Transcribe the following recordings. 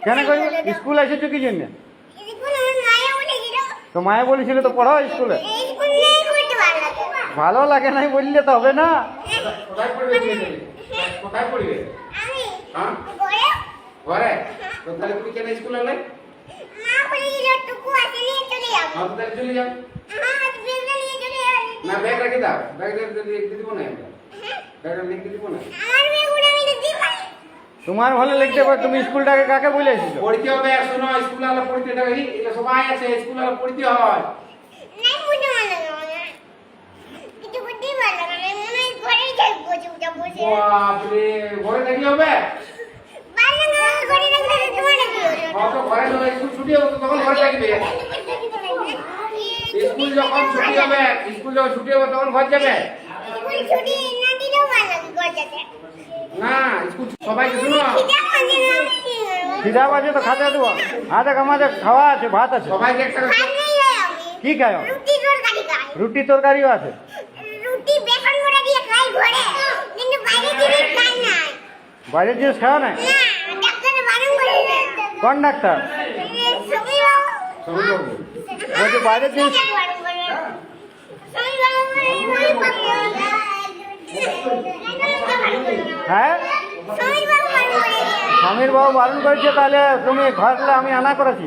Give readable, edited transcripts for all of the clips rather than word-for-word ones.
কেন করবে? স্কুল এসেছো কি জন্য? তো মায়ে বলেছিল তো পড়াও স্কুলে। ভালো লাগে নাই বললে তো হবে না। কোথায় পড়বে? কোথায় পড়বে? হ্যাঁ ঘরে। তো তাহলে তুমি কেন স্কুলে এলে? হ্যাঁ তো তাহলে চলে যাও। না ব্যাগ রেখে দাও, ব্যাগটা লিখতে দিব না আমরা, ব্যাগটা লিখতে দিব না। তোমার ভালো লিখতে পারো, তুমি স্কুলটাকে কাকে বলে এসেছো? পড়তে হবে, শোনো স্কুল আলো পড়তে দেবে, এটা সবাই আছে স্কুল আলো পড়তে হয়। বাপরে ঘরে থাকলে হবে? তো ঘরে স্কুল ছুটি হবে তো তখন ঘরে থাকবে। স্কুল যখন ছুটি হবে, স্কুল যখন ছুটি হবে তখন ঘর যাবে না। স্কুল সবাইকে শুনো, খিদা বাজে তো খাতে দেবো। হাতে আমাদের খাওয়া আছে, ভাত আছে। সবাইকে একটা কি খায়? রুটি তরকারিও আছে। বাইরের জিনিস খাওয়া নাই? কোন ডাক্তার বলছে বাইরের জিনিস? হ্যাঁ, স্বামীর বাবু বারণ করেছে, তাহলে তুমি ঘরে আমি আনা করেছি,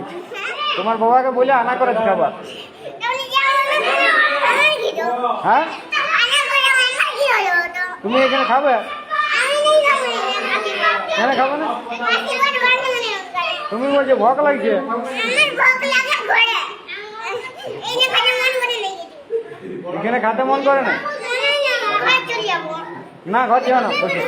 তোমার বাবাকে বলে আনা করেছি খাবার। হ্যাঁ, তুমি এখানে খাবে? কেন খাবে না? তুমি বলছো ভোক লাগছে। এখানে খাতে মন করে না? না ঘর যাও না, বসে।